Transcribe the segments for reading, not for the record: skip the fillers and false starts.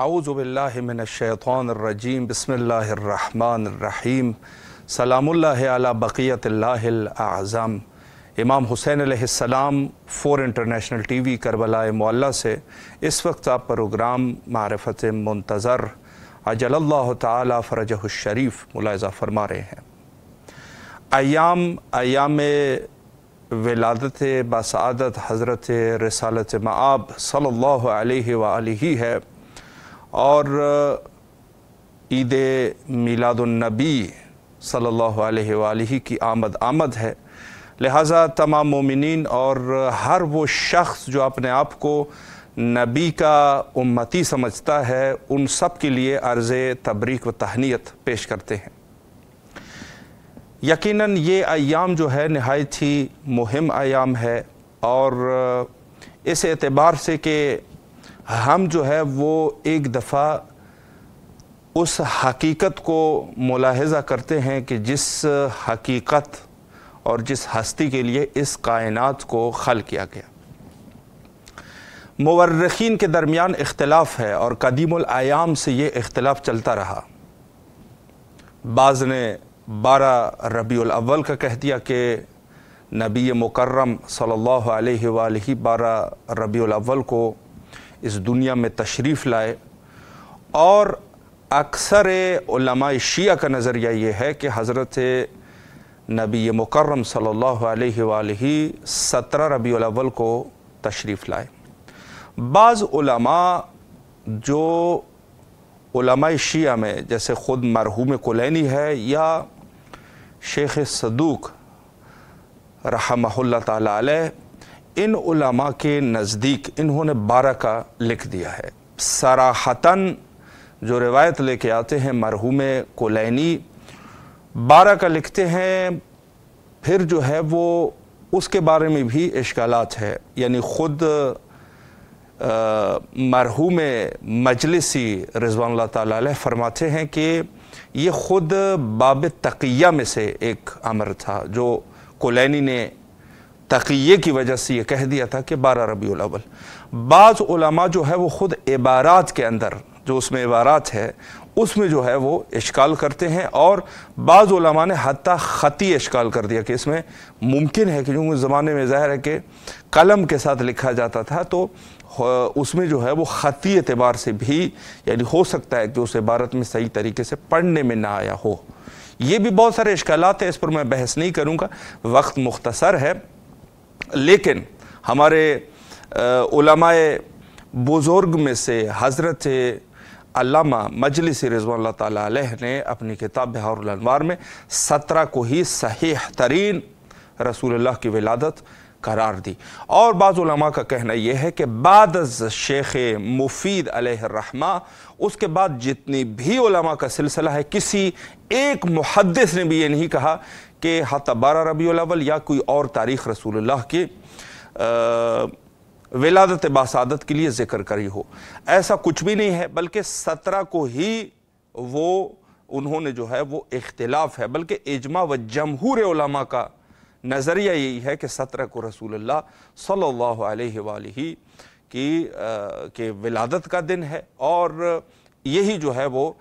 اعوذ باللہ من الشیطان الرجیم بسم اللہ الرحمن الرحیم سلام اللہ علی بقیت اللہ الاعظم۔ امام حسین علیہ السلام 4 انٹرنیشنل ٹی وی کربلا معلیٰ سے اس وقت آپ پروگرام معرفت منتظر عجل اللہ تعالی فرجہ الشریف ملاحظہ فرما رہے ہیں۔ ایام ولادت بسعادت حضرت رسالت مآب صلی اللہ علیہ وآلہ ہے اور عید میلاد النبی صلی اللہ علیہ وآلہ کی آمد ہے، لہٰذا تمام مومنین اور ہر وہ شخص جو اپنے آپ کو نبی کا امتی سمجھتا ہے ان سب کے لیے عرض تبریک و تہنیت پیش کرتے ہیں۔ یقیناً یہ ایام جو ہے نہایت ہی مہم ایام ہے، اور اس اعتبار سے کہ ہم جو ہے وہ ایک دفعہ اس حقیقت کو ملاحظہ کرتے ہیں کہ جس حقیقت اور جس ہستی کے لیے اس کائنات کو خلق کیا گیا۔ مورخین کے درمیان اختلاف ہے اور قدیم الایام سے یہ اختلاف چلتا رہا۔ بعض نے 12 ربیع الاول کا کہہ دیا کہ نبی مکرم صلی اللہ علیہ وآلہ 12 ربیع الاول کو اس دنیا میں تشریف لائے، اور اکثر علماء شیعہ کا نظریہ یہ ہے کہ حضرت نبی مکرم صلی اللہ علیہ وآلہ 17 ربیع الاول کو تشریف لائے۔ بعض علماء جو علماء شیعہ میں جیسے خود مرحوم کلینی ہے یا شیخ صدوق رحمہ اللہ تعالی علیہ، ان علماء کے نزدیک انہوں نے 12 کا لکھ دیا ہے۔ صراحتاً جو روایت لے کے آتے ہیں مرحوم کلینی 12 کا لکھتے ہیں، پھر جو ہے وہ اس کے بارے میں بھی اشکالات ہے، یعنی خود مرحوم مجلسی رضوان اللہ تعالی علیہ فرماتے ہیں کہ یہ خود باب تقیہ میں سے ایک امر تھا جو کلینی نے تقیہ کی وجہ سے یہ کہہ دیا تھا کہ 12 ربیع الاول۔ بعض علماء جو ہے وہ خود عبارات کے اندر جو اس میں عبارات ہے اس میں جو ہے وہ اشکال کرتے ہیں، اور بعض علماء نے حتیٰ خطی اشکال کر دیا کہ اس میں ممکن ہے کہ جو اس زمانے میں ظاہر ہے کہ قلم کے ساتھ لکھا جاتا تھا تو اس میں جو ہے وہ خطی اعتبار سے بھی یعنی ہو سکتا ہے کہ اس عبارت میں صحیح طریقے سے پڑھنے میں نہ آیا ہو۔ یہ بھی بہت سارے اشکالات ہیں، اس پر میں بحث نہیں کروں گا، وقت مختصر ہے، لیکن ہمارے علماء بزرگ میں سے حضرت علامہ مجلسی رضوان اللہ تعالی علیہ نے اپنی کتاب بحار الانوار میں 17 کو ہی صحیح ترین رسول اللہ کی ولادت قرار دی۔ اور بعض علماء کا کہنا یہ ہے کہ بعد از شیخ مفید علیہ الرحمہ اس کے بعد جتنی بھی علماء کا سلسلہ ہے، کسی ایک محدث نے بھی یہ نہیں کہا کہ حتیٰ 12 ربیع الاول یا کوئی اور تاریخ رسول اللہ کی ولادت بسعادت کے لیے ذکر کری ہو۔ ایسا کچھ بھی نہیں ہے، بلکہ 17 کو ہی وہ انہوں نے جو ہے وہ اختلاف ہے، بلکہ اجماع و جمہور علماء کا نظریہ یہی ہے کہ 17 کو رسول اللہ صلی اللہ علیہ وآلہ کی ولادت کا دن ہے، اور یہی جو ہے وہ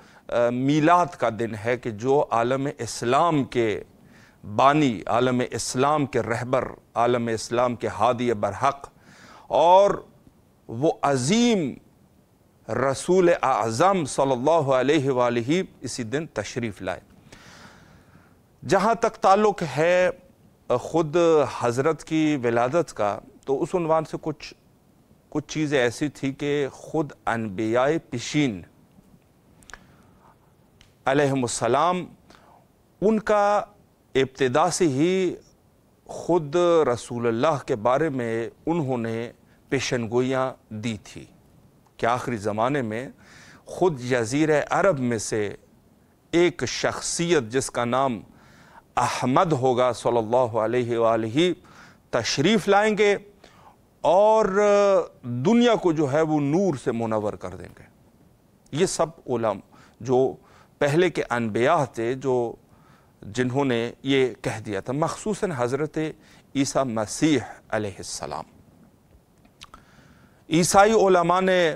میلاد کا دن ہے کہ جو عالم اسلام کے بانی، عالم اسلام کے رہبر، عالم اسلام کے ہادی برحق اور وہ عظیم رسول اعظم صلی اللہ علیہ وآلہ اسی دن تشریف لائے۔ جہاں تک تعلق ہے خود حضرت کی ولادت کا، تو اس عنوان سے کچھ چیزیں ایسی تھی کہ خود انبیاء پیشین علیہم السلام ان کا ابتدا سے ہی خود رسول اللہ کے بارے میں انہوں نے پیشن گوئیاں دی تھی کہ آخری زمانے میں خود جزیرہ عرب میں سے ایک شخصیت جس کا نام احمد ہوگا صلی اللہ علیہ وآلہ تشریف لائیں گے اور دنیا کو جو ہے وہ نور سے منور کر دیں گے۔ یہ سب علماء جو پہلے کے انبیاء تھے جو جنہوں نے یہ کہہ دیا تھا، مخصوصاً حضرت عیسیٰ مسیح علیہ السلام۔ عیسائی علماء نے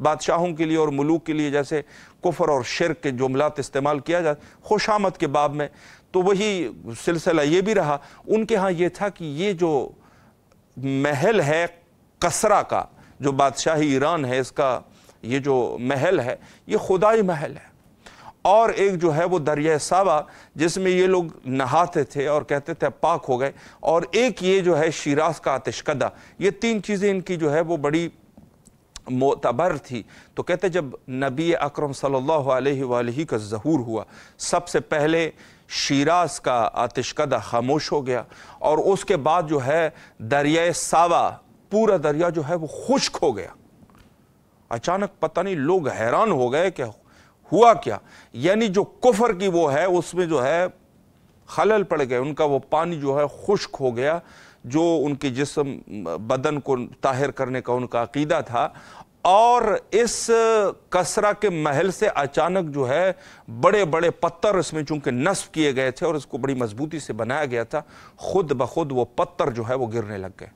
بادشاہوں کے لیے اور ملوک کے لیے جیسے کفر اور شرک کے جملات استعمال کیا جاتا خوش آمد کے باب میں، تو وہی سلسلہ یہ بھی رہا۔ ان کے ہاں یہ تھا کہ یہ جو محل ہے کسرا کا، جو بادشاہی ایران ہے، اس کا یہ جو محل ہے یہ خدائی محل ہے، اور ایک جو ہے وہ دریائے ساوا جس میں یہ لوگ نہاتے تھے اور کہتے تھے پاک ہو گئے، اور ایک یہ جو ہے شیراز کا آتشکدہ، یہ تین چیزیں ان کی جو ہے وہ بڑی معتبر تھی۔ تو کہتے جب نبی اکرم صلی اللہ علیہ وآلہ کا ظہور ہوا، سب سے پہلے شیراز کا آتشکدہ خاموش ہو گیا، اور اس کے بعد جو ہے دریائے ساوا، پورا دریا جو ہے وہ خشک ہو گیا۔ اچانک پتہ نہیں لوگ حیران ہو گئے کہ ہوا کیا، یعنی جو کفر کی وہ ہے اس میں جو ہے خلل پڑ گئے، ان کا وہ پانی جو ہے خشک ہو گیا، جو ان کے جسم بدن کو طاہر کرنے کا ان کا عقیدہ تھا، اور اس کسرا کے محل سے اچانک جو ہے بڑے بڑے پتھر اس میں چونکہ نصب کیے گئے تھے اور اس کو بڑی مضبوطی سے بنایا گیا تھا، خود بخود وہ پتھر جو ہے وہ گرنے لگ گئے۔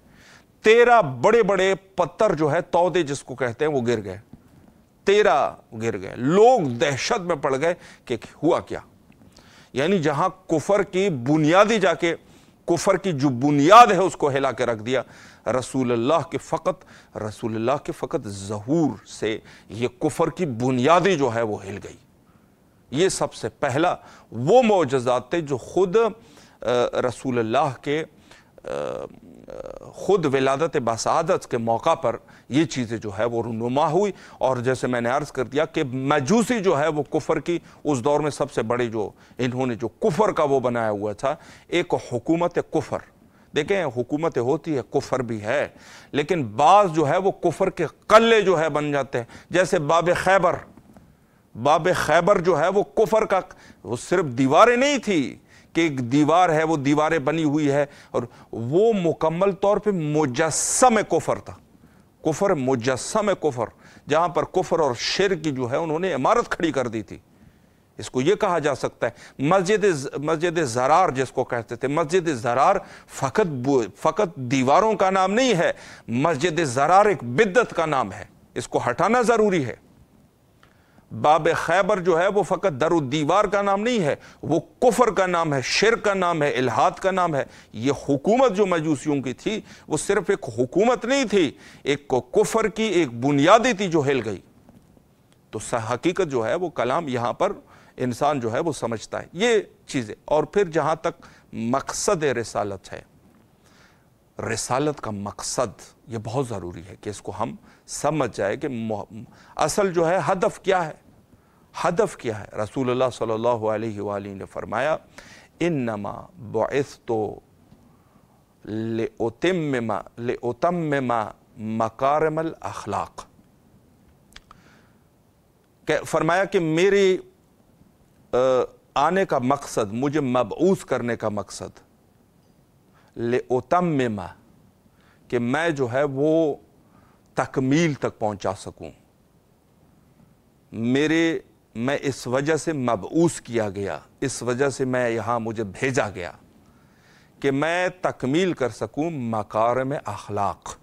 13 بڑے بڑے پتھر جو ہے تودے جس کو کہتے ہیں وہ گر گئے، 13 گر گئے۔ لوگ دہشت میں پڑ گئے کہ ہوا کیا، یعنی جہاں کفر کی بنیادی جا کے کفر کی جو بنیاد ہے اس کو ہلا کے رکھ دیا۔ رسول اللہ کے فقط ظہور سے یہ کفر کی بنیادی جو ہے وہ ہل گئی۔ یہ سب سے پہلا وہ معجزات تھے جو خود رسول اللہ کے خود ولادت بسعادت کے موقع پر یہ چیزیں جو ہے وہ رونما ہوئی، اور جیسے میں نے عرض کر دیا کہ مجوسی جو ہے وہ کفر کی اس دور میں سب سے بڑے جو انہوں نے جو کفر کا وہ بنایا ہوا تھا، ایک حکومت کفر۔ دیکھیں حکومت ہوتی ہے، کفر بھی ہے، لیکن بعض جو ہے وہ کفر کے قلعے جو ہے بن جاتے ہیں، جیسے باب خیبر جو ہے وہ کفر کا، وہ صرف دیواریں نہیں تھی کہ ایک دیوار ہے وہ دیواریں بنی ہوئی ہے، اور وہ مکمل طور پہ مجسم کفر تھا، کفر مجسم کفر، جہاں پر کفر اور شرک کی جو ہے انہوں نے عمارت کھڑی کر دی تھی۔ اس کو یہ کہا جا سکتا ہے مسجد زرار جس کو کہتے تھے، مسجد زرار فقط دیواروں کا نام نہیں ہے، مسجد زرار ایک بدعت کا نام ہے، اس کو ہٹانا ضروری ہے۔ باب خیبر جو ہے وہ فقط در و دیوار کا نام نہیں ہے، وہ کفر کا نام ہے، شرک کا نام ہے، الہاد کا نام ہے۔ یہ حکومت جو مجوسیوں کی تھی وہ صرف ایک حکومت نہیں تھی، ایک کفر کی ایک بنیادی تھی جو ہل گئی۔ تو حقیقت جو ہے وہ کلام یہاں پر انسان جو ہے وہ سمجھتا ہے یہ چیزیں۔ اور پھر جہاں تک مقصد رسالت ہے، رسالت کا مقصد یہ بہت ضروری ہے کہ اس کو ہم سمجھ جائے کہ اصل جو ہے ہدف کیا ہے، ہدف کیا ہے۔ رسول اللہ صلی اللہ علیہ وآلہ نے فرمایا انما بعثت لأتمم مکارم الاخلاق، فرمایا کہ میری آنے کا مقصد، مجھے مبعوث کرنے کا مقصد لأتمم، کہ میں جو ہے وہ تکمیل تک پہنچا سکوں۔ میں اس وجہ سے مبعوث کیا گیا، اس وجہ سے میں یہاں مجھے بھیجا گیا کہ میں تکمیل کر سکوں مکارم اخلاق،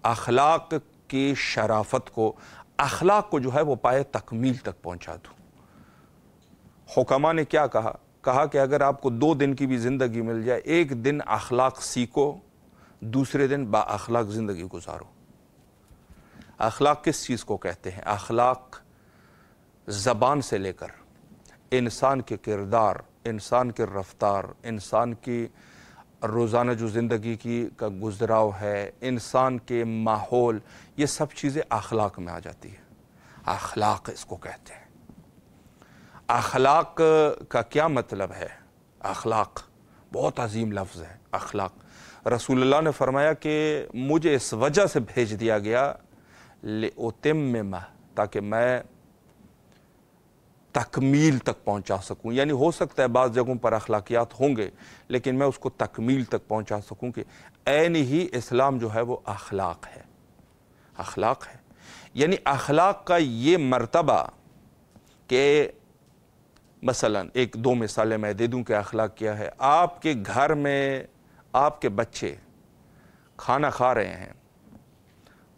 اخلاق کی شرافت کو، اخلاق کو جو ہے وہ پائے تکمیل تک پہنچا دوں۔ حکماء نے کیا کہا کہ اگر آپ کو 2 دن کی بھی زندگی مل جائے، ایک دن اخلاق سیکھو، دوسرے دن با اخلاق زندگی گزارو۔ اخلاق کس چیز کو کہتے ہیں؟ اخلاق زبان سے لے کر انسان کے کردار، انسان کے رفتار، انسان کی روزانہ جو زندگی کا گزراؤ ہے، انسان کے ماحول، یہ سب چیزیں اخلاق میں آ جاتی ہے۔ اخلاق اس کو کہتے ہیں۔ اخلاق کا کیا مطلب ہے؟ اخلاق بہت عظیم لفظ ہے۔ اخلاق، رسول اللہ نے فرمایا کہ مجھے اس وجہ سے بھیج دیا گیا لأتمم، تاکہ میں تکمیل تک پہنچا سکوں۔ یعنی ہو سکتا ہے بعض جگہوں پر اخلاقیات ہوں گے، لیکن میں اس کو تکمیل تک پہنچا سکوں کہ عین ہی اسلام جو ہے وہ اخلاق ہے، اخلاق ہے۔ یعنی اخلاق کا یہ مرتبہ کہ مثلا 1-2 مثالیں میں دے دوں کہ اخلاق کیا ہے۔ آپ کے گھر میں آپ کے بچے کھانا کھا رہے ہیں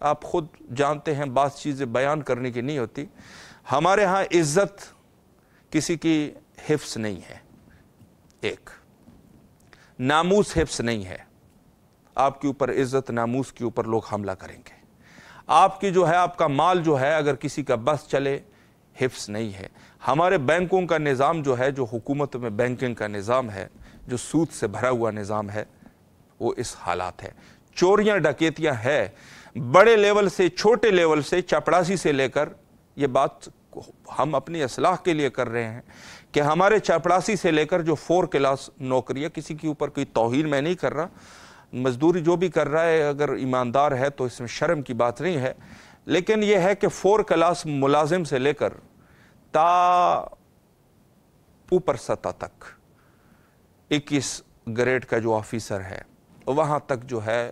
آپ خود جانتے ہیں بعض چیزیں بیان کرنے کی نہیں ہوتی. ہمارے ہاں عزت کسی کی حفظ نہیں ہے، ایک ناموس حفظ نہیں ہے. آپ کے اوپر عزت ناموس کے اوپر لوگ حملہ کریں گے. آپ کی جو ہے آپ کا مال جو ہے اگر کسی کا بس چلے حفظ نہیں ہے. ہمارے بینکوں کا نظام جو ہے، جو حکومت میں بینکنگ کا نظام ہے، جو سود سے بھرا ہوا نظام ہے، وہ اس حالات ہے. چوریاں ڈکیتیاں ہے بڑے لیول سے چھوٹے لیول سے، چپڑاسی سے لے کر. یہ بات ہم اپنی اصلاح کے لیے کر رہے ہیں کہ ہمارے چپڑاسی سے لے کر جو 4 کلاس نوکریاں، کسی کے اوپر کوئی توہین میں نہیں کر رہا، مزدوری جو بھی کر رہا ہے اگر ایماندار ہے تو اس میں شرم کی بات نہیں ہے، لیکن یہ ہے کہ 4 کلاس ملازم سے لے کر تا اوپر سطح تک 21 گریڈ کا جو آفیسر ہے وہاں تک جو ہے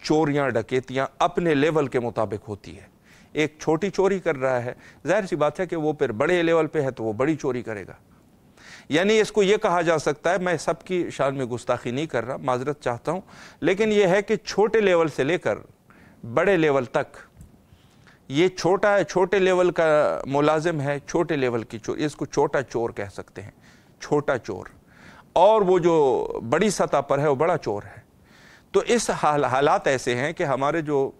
چوریاں ڈکیتیاں اپنے لیول کے مطابق ہوتی ہے. ایک چھوٹی چوری کر رہا ہے، ظاہر سی بات ہے کہ وہ پھر بڑے لیول پہ ہے تو وہ بڑی چوری کرے گا. یعنی اس کو یہ کہا جا سکتا ہے، میں سب کی شان میں گستاخی نہیں کر رہا، معذرت چاہتا ہوں، لیکن یہ ہے کہ چھوٹے لیول سے لے کر بڑے لیول تک یہ چھوٹا ہے، چھوٹے لیول کا ملازم ہے، چھوٹے لیول کی چور، اس کو چھوٹا چور کہہ سکتے ہیں، چھوٹا چور. اور وہ جو بڑی سطح پر ہے وہ بڑا چور ہے. تو اس حالات ایسے ہیں کہ ہمارے جو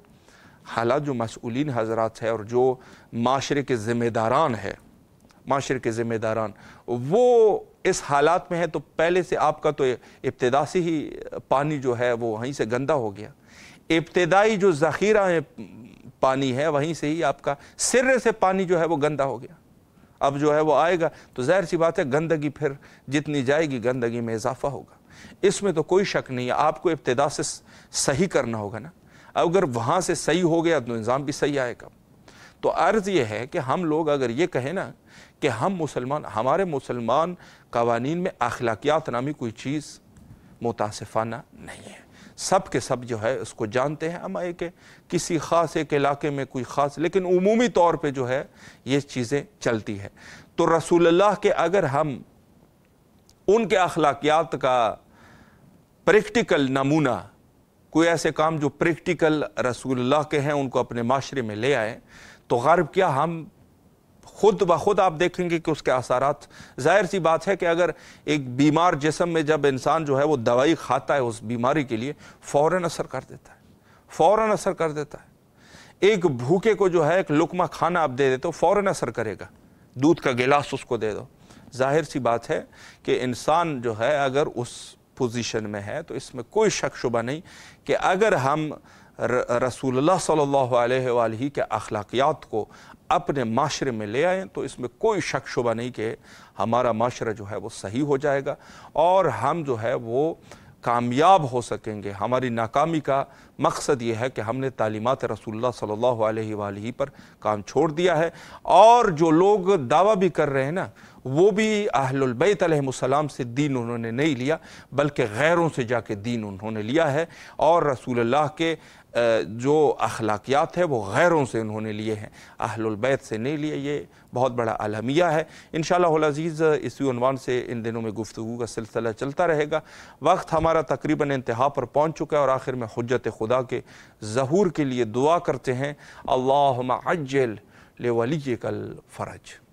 حالات، جو مسئولین حضرات ہیں اور جو معاشرے کے ذمہ داران ہیں، معاشرے کے ذمہ داران وہ اس حالات میں ہے. تو پہلے سے آپ کا تو ابتدا سے ہی پانی جو ہے وہ وہیں سے گندا ہو گیا. ابتدائی جو ذخیرہ ہے پانی ہے وہیں سے ہی آپ کا سرے سے پانی جو ہے وہ گندا ہو گیا. اب جو ہے وہ آئے گا تو ظاہر سی بات ہے گندگی پھر جتنی جائے گی گندگی میں اضافہ ہوگا. اس میں تو کوئی شک نہیں ہے. آپ کو ابتدا سے صحیح کرنا ہوگا نا. اگر وہاں سے صحیح ہو گیا تو نظام بھی صحیح آئے گا. تو عرض یہ ہے کہ ہم لوگ اگر یہ کہیں نا کہ ہم مسلمان، ہمارے مسلمان قوانین میں اخلاقیات نامی کوئی چیز متاسفانہ نہیں ہے. سب کے سب جو ہے اس کو جانتے ہیں. ہم ایک کسی خاص ایک علاقے میں کوئی خاص، لیکن عمومی طور پہ جو ہے یہ چیزیں چلتی ہے. تو رسول اللہ کے اگر ہم ان کے اخلاقیات کا پریکٹیکل نمونہ، کوئی ایسے کام جو پریکٹیکل رسول اللہ کے ہیں ان کو اپنے معاشرے میں لے آئیں، تو غرب کیا ہم خود بخود آپ دیکھیں گے کہ اس کے اثرات. ظاہر سی بات ہے کہ اگر ایک بیمار جسم میں جب انسان جو ہے وہ دوائی کھاتا ہے اس بیماری کے لیے، فوراً اثر کر دیتا ہے، فوراً اثر کر دیتا ہے. ایک بھوکے کو جو ہے ایک لقمہ کھانا آپ دے دیتے ہو فوراً اثر کرے گا. دودھ کا گلاس اس کو دے دو. ظاہر سی بات ہے کہ انسان جو ہے اگر اس پوزیشن میں ہے تو اس میں کوئی شک شبہ نہیں کہ اگر ہم رسول اللہ صلی اللہ علیہ وآلہ کے اخلاقیات کو اپنے معاشرے میں لے آئیں تو اس میں کوئی شک شبہ نہیں کہ ہمارا معاشرہ جو ہے وہ صحیح ہو جائے گا اور ہم جو ہے وہ کامیاب ہو سکیں گے. ہماری ناکامی کا مقصد یہ ہے کہ ہم نے تعلیمات رسول اللہ صلی اللہ علیہ وآلہ پر کام چھوڑ دیا ہے. اور جو لوگ دعویٰ بھی کر رہے ہیں نا، وہ بھی اہل البیت علیہ السلام سے دین انہوں نے نہیں لیا بلکہ غیروں سے جا کے دین انہوں نے لیا ہے. اور رسول اللہ کے جو اخلاقیات ہے وہ غیروں سے انہوں نے لیے ہیں، اہل البیت سے نہیں لیے. یہ بہت بڑا الہمیہ ہے. انشاءاللہ العزیز اسی عنوان سے ان دنوں میں گفتگو کا سلسلہ چلتا رہے گا. وقت ہمارا تقریباً انتہا پر پہنچ چکا ہے اور آخر میں حجت خدا کے ظہور کے لیے دعا کرتے ہیں. اللہم عجل لولیک الفرج.